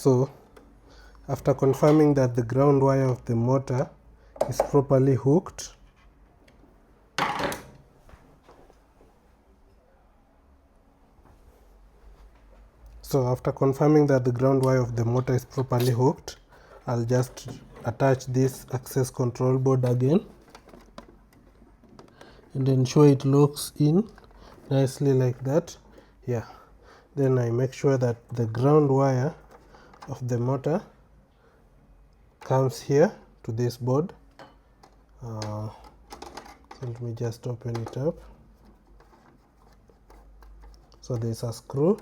So after confirming that the ground wire of the motor is properly hooked, I'll just attach this access control board again and ensure it locks in nicely like that. Yeah, then I make sure that the ground wire of the motor comes here to this board. So let me just open it up. So there's a screw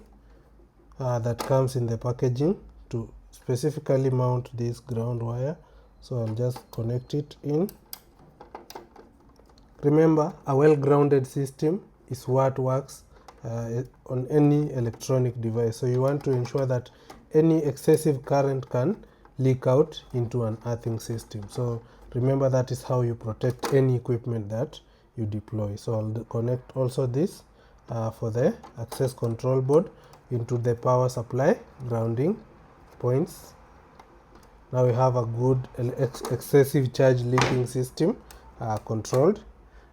that comes in the packaging to specifically mount this ground wire. So I'll just connect it in. Remember, a well-grounded system is what works on any electronic device. So you want to ensure that any excessive current can leak out into an earthing system. So remember, that is how you protect any equipment that you deploy. So I'll connect also this for the access control board into the power supply grounding points. Now we have a good excessive charge leaking system controlled.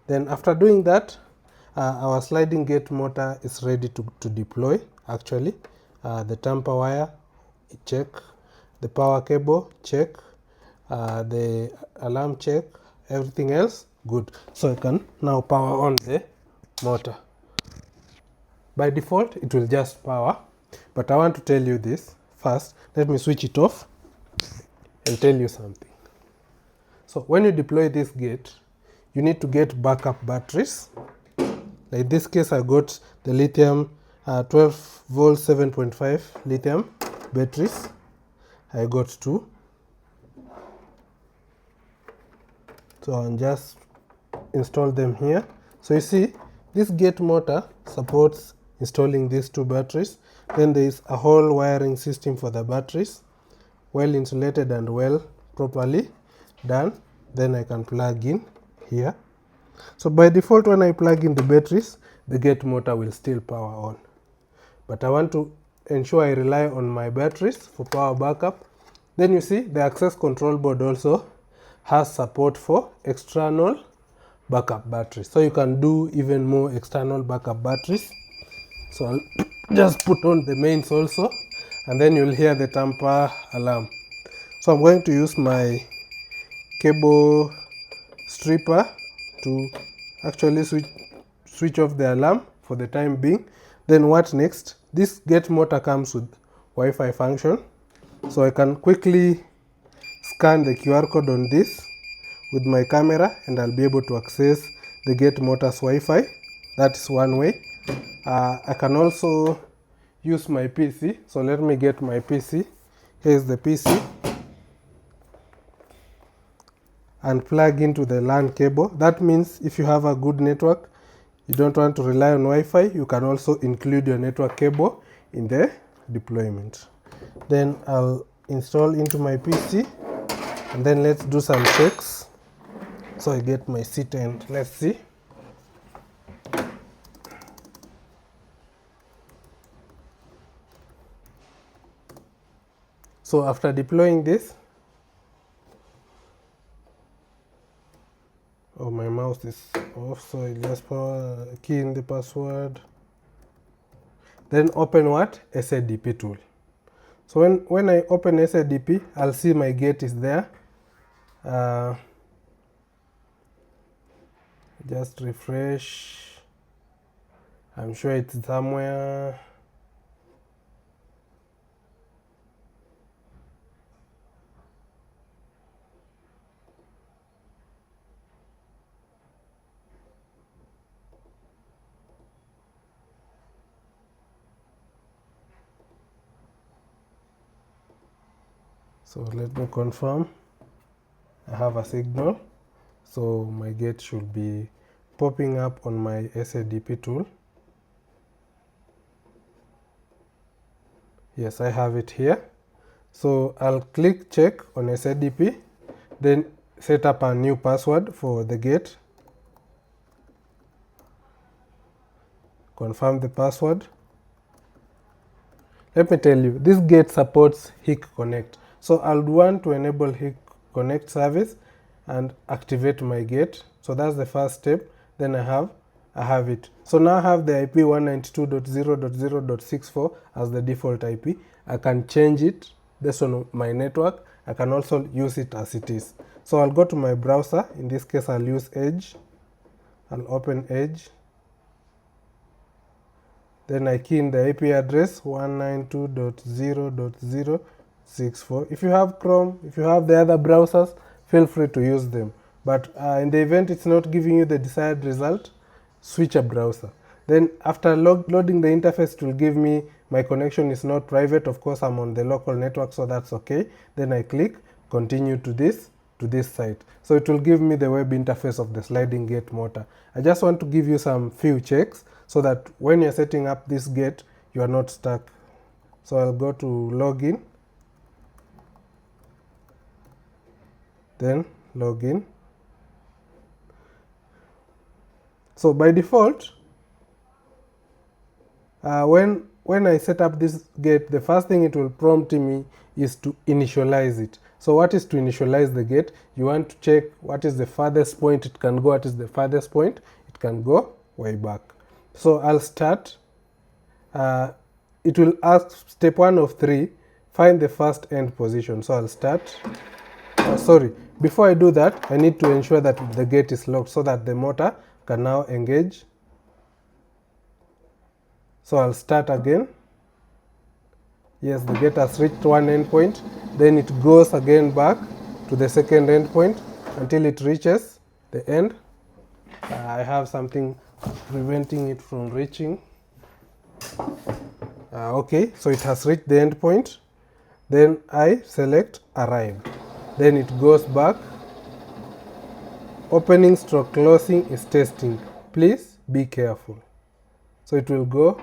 Then after doing that, our sliding gate motor is ready to deploy. Actually, the tamper wire, check. The power cable, check. The alarm, check. Everything else, good. So I can now power on the motor. By default, it will just power. But I want to tell you this first. Let me switch it off and tell you something. So when you deploy this gate, you need to get backup batteries. Like this case, I got the lithium 12 volt 7.5 lithium batteries. I got 2. So I'll just install them here. So you see, this gate motor supports installing these 2 batteries. Then there is a whole wiring system for the batteries, well insulated and well properly done. Then I can plug in here. So by default, when I plug in the batteries, the gate motor will still power on. But I want to ensure I rely on my batteries for power backup. Then you see the access control board also has support for external backup batteries. So you can do even more external backup batteries. So I'll just put on the mains also, and then you'll hear the tamper alarm. So I'm going to use my cable stripper to actually switch off the alarm for the time being. Then what next? This gate motor comes with Wi-Fi function. So I can quickly scan the QR code on this with my camera and I'll be able to access the gate motor's Wi-Fi. That is one way. I can also use my PC. So let me get my PC. Here's the PC. And plug into the LAN cable. That means if you have a good network, you don't want to rely on Wi-Fi, you can also include your network cable in the deployment. Then I'll install into my PC and then let's do some checks. So I get my seat and let's see. So after deploying this, oh, my mouse is off, so I just key in the password. Then open what? SADP tool. So when I open SADP, I'll see my gate is there. Just refresh. I'm sure it's somewhere. So let me confirm. I have a signal. So my gate should be popping up on my SADP tool. Yes, I have it here. So I'll click check on SADP, then set up a new password for the gate. Confirm the password. let me tell you, this gate supports Hik-Connect. So I'll want to enable Hik-Connect service and activate my gate. So that's the first step. Then I have it. So now I have the IP 192.0.0.64 as the default IP. I can change it based on my network. I can also use it as it is. So I'll go to my browser. In this case, I'll use Edge. I'll open Edge. Then I key in the IP address 192.0.0.64. If you have Chrome, if you have the other browsers, feel free to use them. But in the event it's not giving you the desired result, switch a browser. Then after loading the interface, it will give me my connection is not private. Of course, I'm on the local network, so that's okay. Then I click continue to this site. So it will give me the web interface of the sliding gate motor. I just want to give you some few checks so that when you're setting up this gate, you are not stuck. So I'll go to login, then login. So by default, when I set up this gate, the first thing it will prompt me is to initialize it. So what is to initialize the gate? You want to check what is the farthest point it can go. What is the farthest point? It can go way back. So I'll start. It will ask step 1 of 3, find the first end position. So I'll start. Sorry, before I do that, I need to ensure that the gate is locked so that the motor can now engage. So I'll start again. Yes, the gate has reached one endpoint. Then it goes again back to the second endpoint until it reaches the end. I have something preventing it from reaching. Okay, so it has reached the endpoint. Then I select arrive. Then it goes back. Opening stroke closing is testing. Please be careful. So it will go,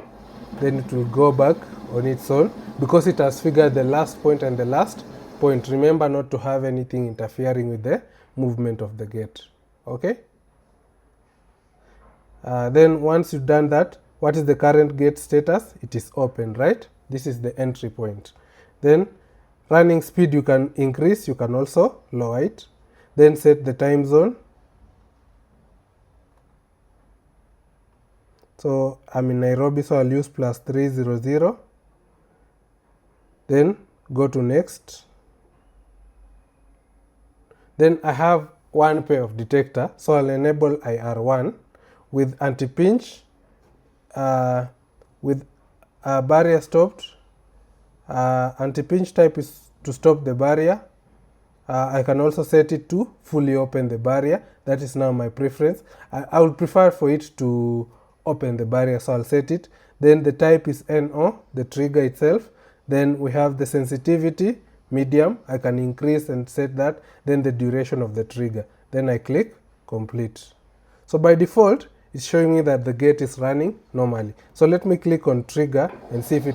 then it will go back on its own because it has figured the last point and the last point. Remember not to have anything interfering with the movement of the gate. Okay? Then once you've done that, what is the current gate status? It is open, right? This is the entry point. Then running speed you can increase, you can also lower it. Then set the time zone. So I'm in Nairobi, so I'll use +300. Then go to next. Then I have one pair of detector, so I'll enable IR1 with anti-pinch, with barrier stopped. Anti-pinch type is to stop the barrier. I can also set it to fully open the barrier. That is now my preference. I would prefer for it to open the barrier, so I'll set it. Then the type is NO, the trigger itself. Then we have the sensitivity, medium. I can increase and set that. Then the duration of the trigger. Then I click complete. So by default, it's showing me that the gate is running normally. So let me click on trigger and see if it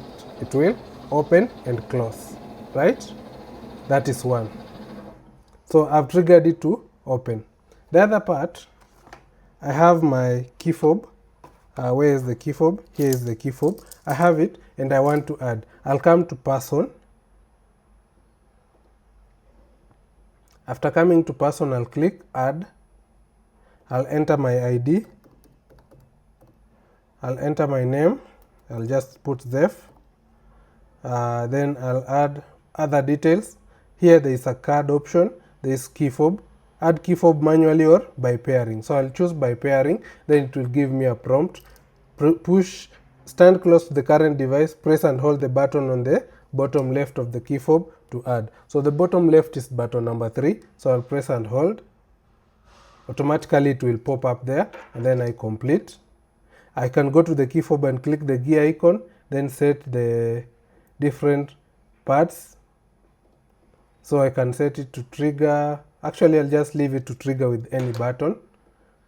will open and close, right? That is one. So I've triggered it to open. The other part, I have my key fob. Where is the key fob? Here is the key fob. I have it and I want to add. I'll come to person. After coming to person, I'll click add. I'll enter my ID. I'll enter my name. I'll just put Zeph. Then I'll add other details. Here there is a card option. There is key fob. Add key fob manually or by pairing. So I'll choose by pairing. Then it will give me a prompt. Push, stand close to the current device. Press and hold the button on the bottom left of the key fob to add. So the bottom left is button number 3. So I'll press and hold. Automatically it will pop up there. And then I complete. I can go to the key fob and click the gear icon. Then set the different parts. So I can set it to trigger. Actually, I'll just leave it to trigger with any button.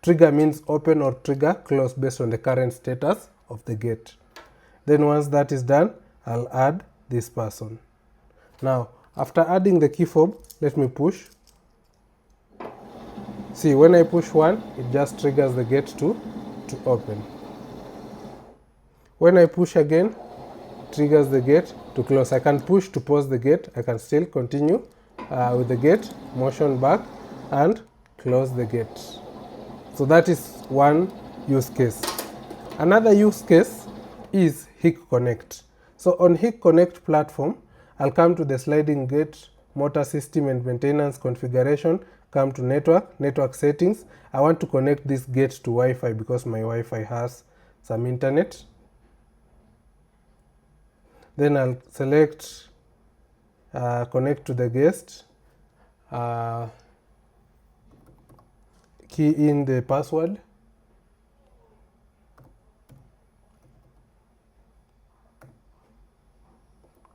Trigger means open or trigger close based on the current status of the gate. Then once that is done, I'll add this person. Now, after adding the key fob, let me push. See, when I push one, it just triggers the gate to open. When I push again, triggers the gate to close. I can push to pause the gate. I can still continue with the gate, motion back and close the gate. So that is one use case. Another use case is Hik-Connect. So on Hik-Connect platform, I'll come to the sliding gate motor system and maintenance configuration, come to network settings. I want to connect this gate to Wi-Fi because my Wi-Fi has some internet. Then I'll select connect to the guest, key in the password,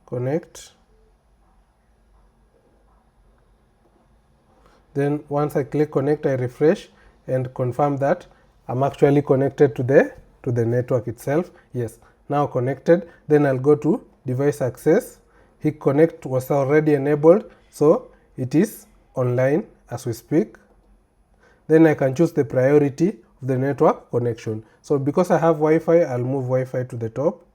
connect. Then once I click connect, I refresh and confirm that I'm actually connected to the network itself. Yes, now connected. Then I'll go to device access. Hik-Connect was already enabled, so it is online as we speak. Then I can choose the priority of the network connection. So because I have Wi-Fi, I'll move Wi-Fi to the top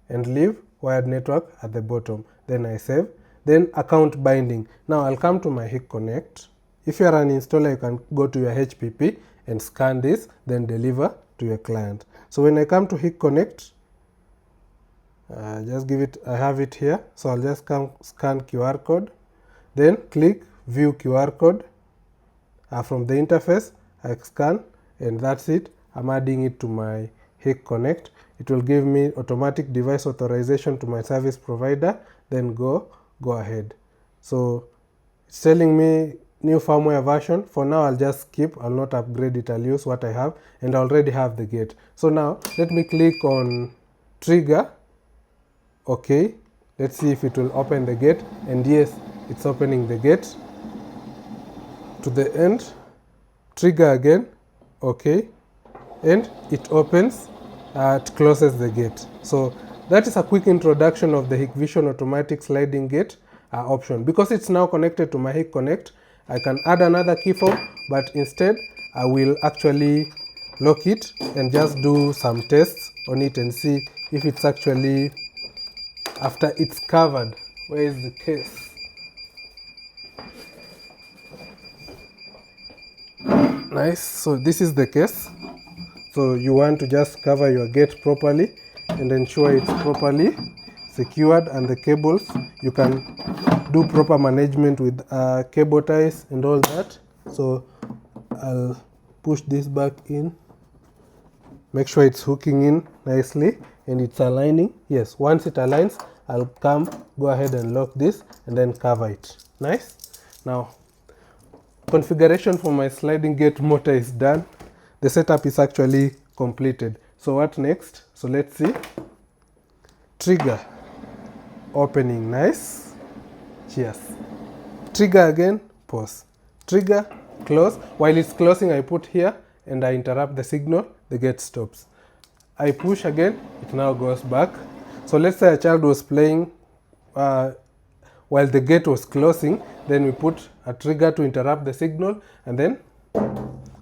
and leave wired network at the bottom. Then I save. Then account binding. Now I'll come to my Hik-Connect. If you are an installer, you can go to your HPP and scan this, then deliver to your client. So when I come to Hik-Connect, just give it, I have it here. So I'll just come scan QR code, then click view QR code. From the interface, I scan and that's it. I'm adding it to my Hik-Connect. It will give me automatic device authorization to my service provider, then go ahead. So it's telling me new firmware version. For now, I'll just skip. I'll not upgrade it. I'll use what I have, and I already have the gate. So now let me click on trigger. Okay, let's see if it will open the gate. And yes, it's opening the gate to the end. Trigger again. Okay, and it opens. It closes the gate. So that is a quick introduction of the Hikvision automatic sliding gate option. Because it's now connected to my Hik-Connect, I can add another key fob, but instead I will actually lock it and just do some tests on it and see if it's actually, after it's covered. Where is the case? Nice. So this is the case. So you want to just cover your gate properly and ensure it's properly secured, and the cables, you can do proper management with cable ties and all that. So I'll push this back in, make sure it's hooking in nicely and it's aligning. Yes, once it aligns, I'll go ahead and lock this and then cover it. Nice. Now configuration for my sliding gate motor is done. The setup is actually completed. So what next? So let's see. Trigger opening. Nice. Cheers. Trigger again, pause. Trigger, close. While it's closing, I put here and I interrupt the signal, the gate stops. I push again, it now goes back. So let's say a child was playing while the gate was closing, then we put a trigger to interrupt the signal, and then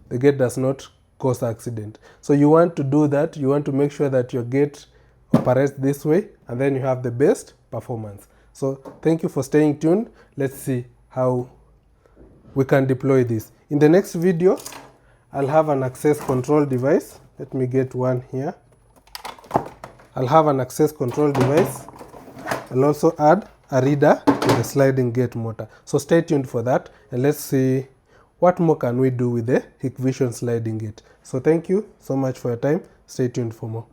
the gate does not cause accident. So you want to do that. You want to make sure that your gate operates this way, and then you have the best performance. So thank you for staying tuned. Let's see how we can deploy this. In the next video, I'll have an access control device. Let me get one here. I'll have an access control device. I'll also add a reader to the sliding gate motor. So stay tuned for that, and let's see what more can we do with the Hikvision sliding gate. So thank you so much for your time. Stay tuned for more.